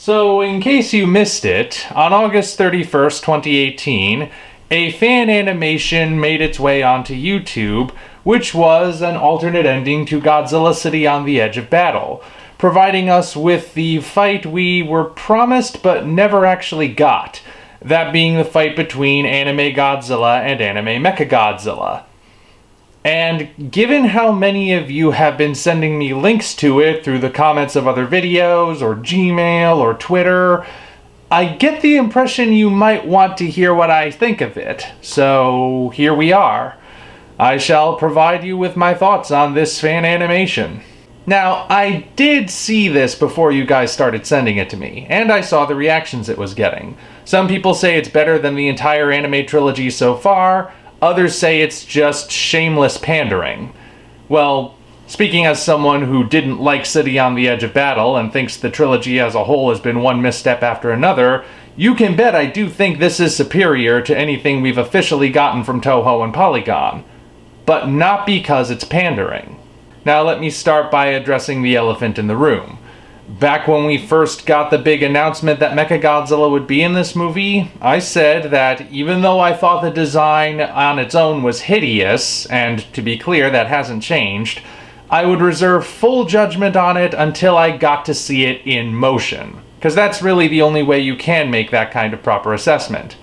So, in case you missed it, on August 31st, 2018, a fan animation made its way onto YouTube, which was an alternate ending to Godzilla City on the Edge of Battle, providing us with the fight we were promised but never actually got, that being the fight between anime Godzilla and anime Mechagodzilla. And given how many of you have been sending me links to it through the comments of other videos, or Gmail, or Twitter, I get the impression you might want to hear what I think of it. So here we are. I shall provide you with my thoughts on this fan animation. Now, I did see this before you guys started sending it to me, and I saw the reactions it was getting. Some people say it's better than the entire anime trilogy so far. Others say it's just shameless pandering. Well, speaking as someone who didn't like City on the Edge of Battle and thinks the trilogy as a whole has been one misstep after another, you can bet I do think this is superior to anything we've officially gotten from Toho and Polygon. But not because it's pandering. Now let me start by addressing the elephant in the room. Back when we first got the big announcement that Mechagodzilla would be in this movie, I said that even though I thought the design on its own was hideous, and to be clear, that hasn't changed, I would reserve full judgment on it until I got to see it in motion, because that's really the only way you can make that kind of proper assessment.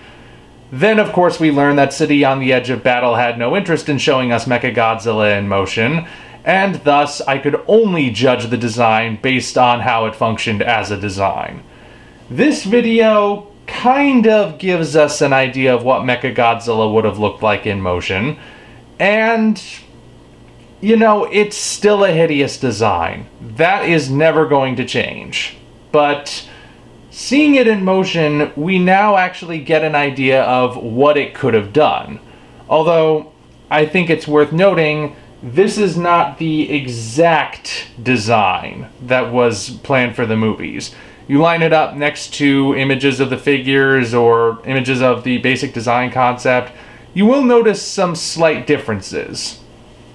Then, of course, we learned that City on the Edge of Battle had no interest in showing us Mechagodzilla in motion, and thus I could only judge the design based on how it functioned as a design. This video kind of gives us an idea of what Mechagodzilla would have looked like in motion, and, you know, it's still a hideous design. That is never going to change. But seeing it in motion, we now actually get an idea of what it could have done. Although, I think it's worth noting, this is not the exact design that was planned for the movies. You line it up next to images of the figures or images of the basic design concept, you will notice some slight differences.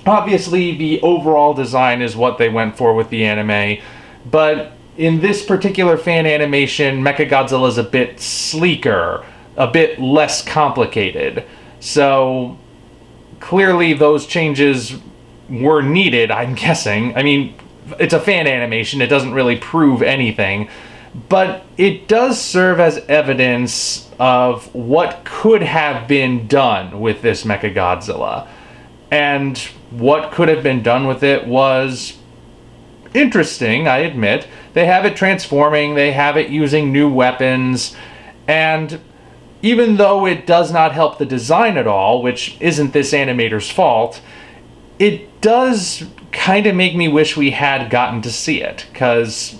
Obviously, the overall design is what they went for with the anime, but in this particular fan animation, Mechagodzilla is a bit sleeker, a bit less complicated. So clearly those changes were needed, I'm guessing. I mean, it's a fan animation, it doesn't really prove anything, but it does serve as evidence of what could have been done with this Mechagodzilla. And what could have been done with it was interesting, I admit. They have it transforming, they have it using new weapons, and even though it does not help the design at all, which isn't this animator's fault, it does kind of make me wish we had gotten to see it, because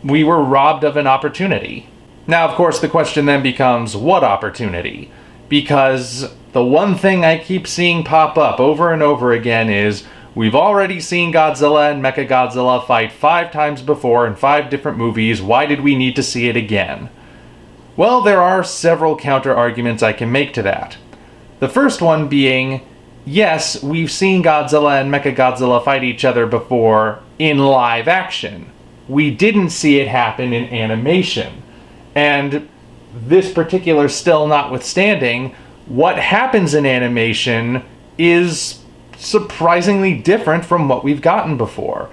we were robbed of an opportunity. Now, of course, the question then becomes, what opportunity? Because the one thing I keep seeing pop up over and over again is, we've already seen Godzilla and Mechagodzilla fight 5 times before in 5 different movies, why did we need to see it again? Well, there are several counter-arguments I can make to that. The first one being, yes, we've seen Godzilla and Mechagodzilla fight each other before in live action. We didn't see it happen in animation. And this particular still notwithstanding, what happens in animation is surprisingly different from what we've gotten before.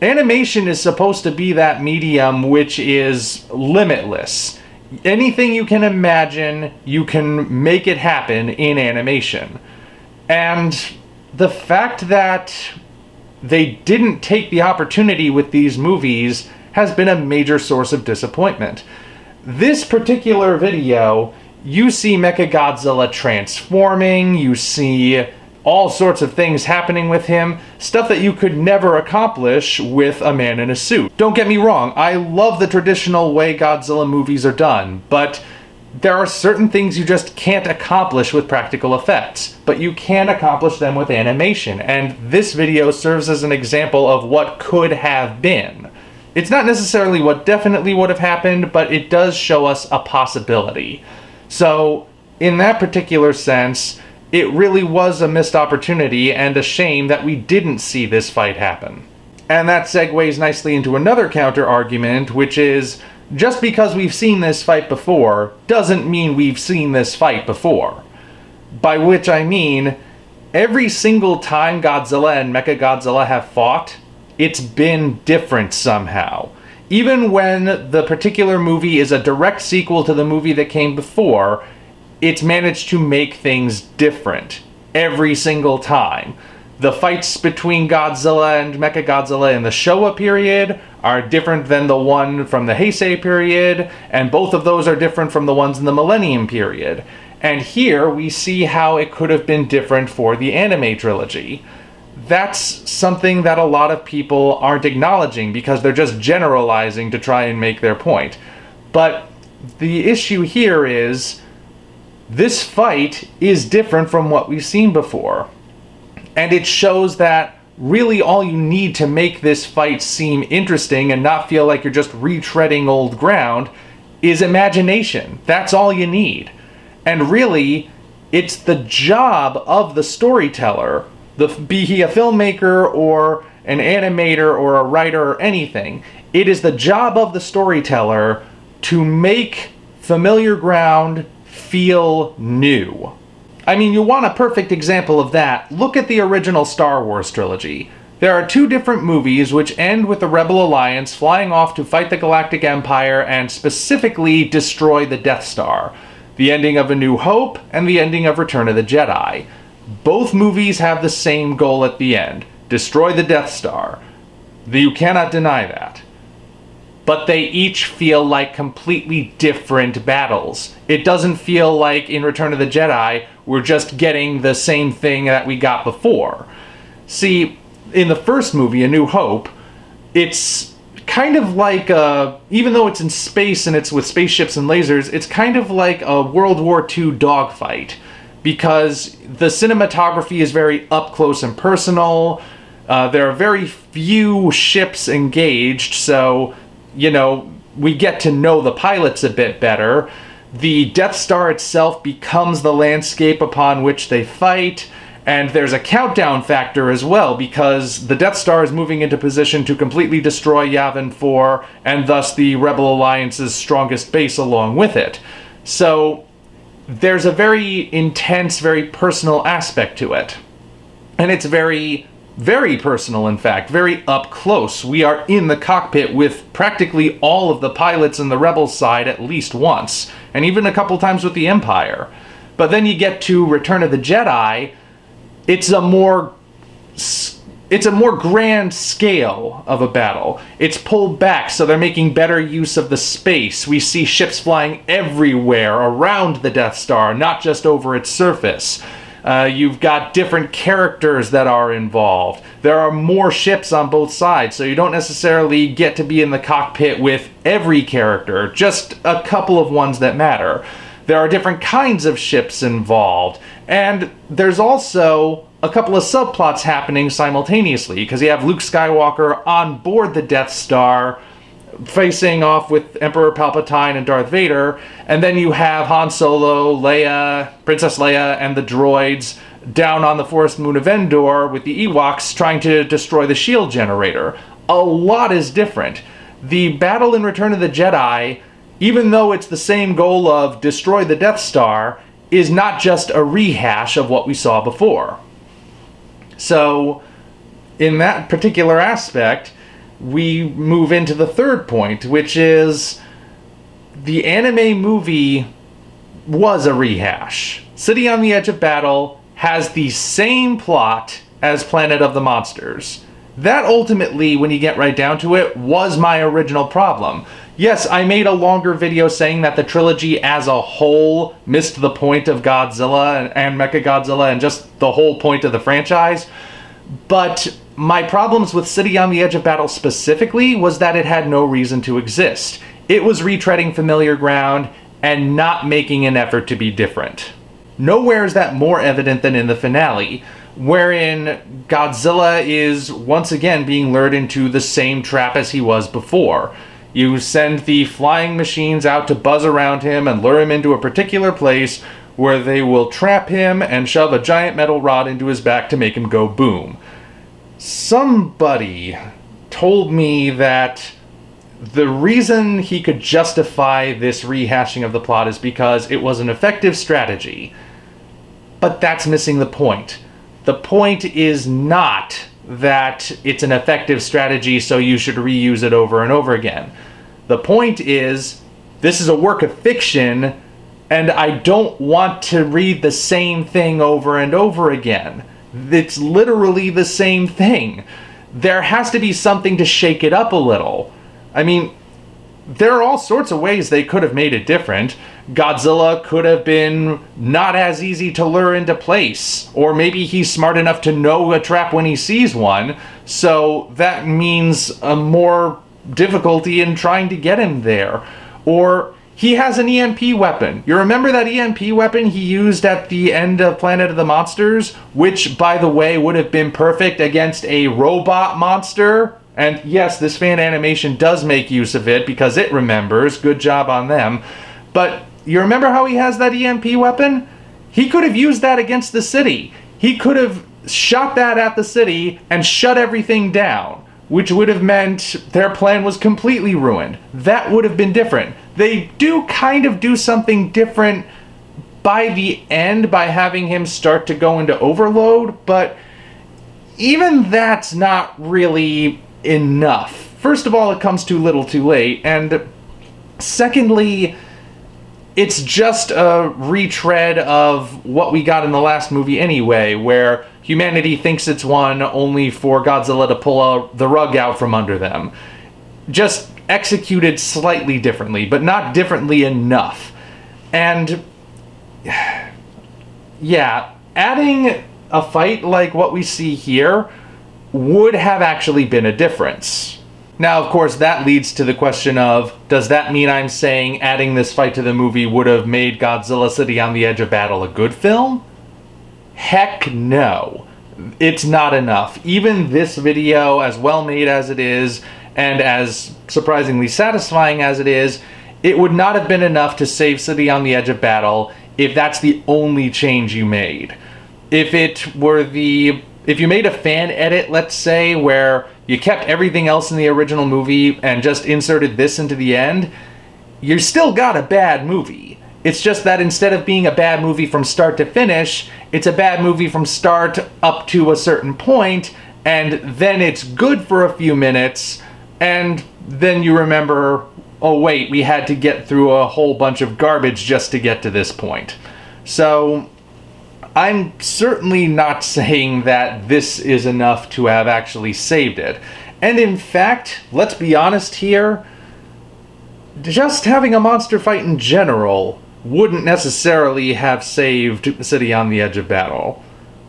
Animation is supposed to be that medium which is limitless. Anything you can imagine, you can make it happen in animation. And the fact that they didn't take the opportunity with these movies has been a major source of disappointment. This particular video, you see Mechagodzilla transforming, you see all sorts of things happening with him, stuff that you could never accomplish with a man in a suit. Don't get me wrong, I love the traditional way Godzilla movies are done, but there are certain things you just can't accomplish with practical effects, but you can accomplish them with animation, and this video serves as an example of what could have been. It's not necessarily what definitely would have happened, but it does show us a possibility. So, in that particular sense, it really was a missed opportunity and a shame that we didn't see this fight happen. And that segues nicely into another counter-argument, which is Just because we've seen this fight before doesn't mean we've seen this fight before. By which I mean, every single time Godzilla and Mechagodzilla have fought, it's been different somehow. Even when the particular movie is a direct sequel to the movie that came before, it's managed to make things different every single time. The fights between Godzilla and Mechagodzilla in the Showa period are different than the one from the Heisei period, and both of those are different from the ones in the Millennium period. And here we see how it could have been different for the anime trilogy. That's something that a lot of people aren't acknowledging because they're just generalizing to try and make their point. But the issue here is, this fight is different from what we've seen before. And it shows that really all you need to make this fight seem interesting and not feel like you're just retreading old ground is imagination. That's all you need. And really, it's the job of the storyteller, be he a filmmaker or an animator or a writer or anything, it is the job of the storyteller to make familiar ground feel new. I mean, you want a perfect example of that, look at the original Star Wars trilogy. There are two different movies which end with the Rebel Alliance flying off to fight the Galactic Empire and specifically destroy the Death Star. The ending of A New Hope and the ending of Return of the Jedi. Both movies have the same goal at the end: destroy the Death Star. You cannot deny that. But they each feel like completely different battles. It doesn't feel like in Return of the Jedi we're just getting the same thing that we got before. See, in the first movie, A New Hope, it's kind of like even though it's in space and it's with spaceships and lasers, it's kind of like a World War II dogfight. Because the cinematography is very up close and personal. There are very few ships engaged, so, you know, we get to know the pilots a bit better. The Death Star itself becomes the landscape upon which they fight, and there's a countdown factor as well, because the Death Star is moving into position to completely destroy Yavin 4, and thus the Rebel Alliance's strongest base along with it. So there's a very intense, very personal aspect to it. And it's very, very personal, in fact, very up close. We are in the cockpit with practically all of the pilots in the Rebel side at least once, and even a couple times with the Empire. But then you get to Return of the Jedi, it's a more grand scale of a battle. It's pulled back, so they're making better use of the space. We see ships flying everywhere around the Death Star, not just over its surface. You've got different characters that are involved. There are more ships on both sides, so you don't necessarily get to be in the cockpit with every character, just a couple of ones that matter. There are different kinds of ships involved, and there's also a couple of subplots happening simultaneously, because you have Luke Skywalker on board the Death Star facing off with Emperor Palpatine and Darth Vader, and then you have Han Solo, Leia, Princess Leia, and the droids down on the forest moon of Endor with the Ewoks trying to destroy the shield generator. A lot is different. The battle in Return of the Jedi, even though it's the same goal of destroy the Death Star, is not just a rehash of what we saw before. So, in that particular aspect, we move into the third point, which is the anime movie was a rehash. City on the Edge of Battle has the same plot as Planet of the Monsters. That ultimately, when you get right down to it, was my original problem. Yes, I made a longer video saying that the trilogy as a whole missed the point of Godzilla and Mechagodzilla and just the whole point of the franchise, but my problems with City on the Edge of Battle specifically was that it had no reason to exist. It was retreading familiar ground and not making an effort to be different. Nowhere is that more evident than in the finale, wherein Godzilla is once again being lured into the same trap as he was before. You send the flying machines out to buzz around him and lure him into a particular place where they will trap him and shove a giant metal rod into his back to make him go boom. Somebody told me that The reason he could justify this rehashing of the plot is because it was an effective strategy. But that's missing the point. The point is not that it's an effective strategy, so you should reuse it over and over again. The point is, this is a work of fiction, and I don't want to read the same thing over and over again. It's literally the same thing. There has to be something to shake it up a little. I mean, there are all sorts of ways they could have made it different. Godzilla could have been not as easy to lure into place, or maybe he's smart enough to know a trap when he sees one, so that means a more difficulty in trying to get him there. Or he has an EMP weapon. You remember that EMP weapon he used at the end of Planet of the Monsters, which, by the way, would have been perfect against a robot monster? And yes, this fan animation does make use of it because it remembers. Good job on them. But you remember how he has that EMP weapon? He could have used that against the city. He could have shot that at the city and shut everything down, which would have meant their plan was completely ruined. That would have been different. They do kind of do something different by the end by having him start to go into overload, but even that's not really enough. First of all, it comes too little too late, and secondly, it's just a retread of what we got in the last movie anyway, where humanity thinks it's won only for Godzilla to pull the rug out from under them. Just executed slightly differently, but not differently enough. And yeah, adding a fight like what we see here would have actually been a difference. Now, of course, that leads to the question of, does that mean I'm saying adding this fight to the movie would have made Godzilla City on the Edge of Battle a good film? Heck no. It's not enough. Even this video, as well made as it is, and as surprisingly satisfying as it is, it would not have been enough to save City on the Edge of Battle if that's the only change you made. If you made a fan edit, let's say, where you kept everything else in the original movie and just inserted this into the end, you still got a bad movie. It's just that instead of being a bad movie from start to finish, it's a bad movie from start up to a certain point, and then it's good for a few minutes, and then you remember, oh wait, we had to get through a whole bunch of garbage just to get to this point. So I'm certainly not saying that this is enough to have actually saved it. And in fact, let's be honest here, just having a monster fight in general wouldn't necessarily have saved City on the Edge of Battle.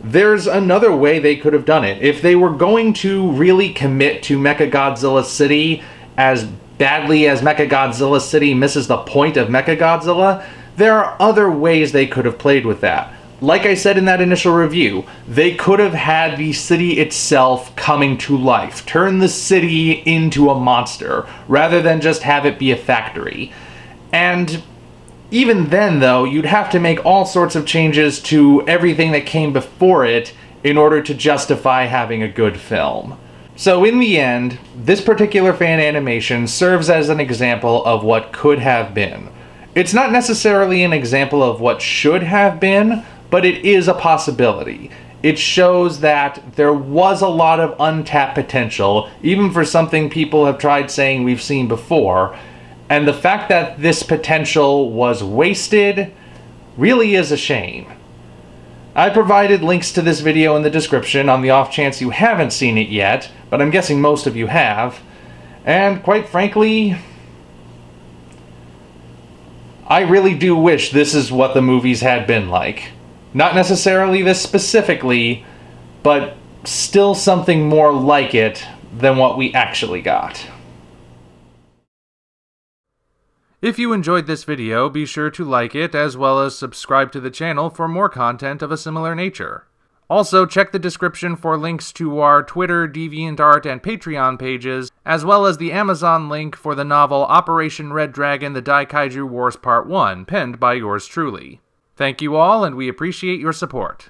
There's another way they could have done it. If they were going to really commit to Mechagodzilla City as badly as Mechagodzilla City misses the point of Mechagodzilla, there are other ways they could have played with that. Like I said in that initial review, they could have had the city itself coming to life, turn the city into a monster, rather than just have it be a factory. And even then, though, you'd have to make all sorts of changes to everything that came before it in order to justify having a good film. So in the end, this particular fan animation serves as an example of what could have been. It's not necessarily an example of what should have been, but it is a possibility. It shows that there was a lot of untapped potential, even for something people have tried saying we've seen before, and the fact that this potential was wasted really is a shame. I provided links to this video in the description on the off chance you haven't seen it yet, but I'm guessing most of you have, and quite frankly, I really do wish this is what the movies had been like. Not necessarily this specifically, but still something more like it than what we actually got. If you enjoyed this video, be sure to like it, as well as subscribe to the channel for more content of a similar nature. Also, check the description for links to our Twitter, DeviantArt, and Patreon pages, as well as the Amazon link for the novel Operation Red Dragon: The Daikaiju Wars Part 1, penned by yours truly. Thank you all, and we appreciate your support.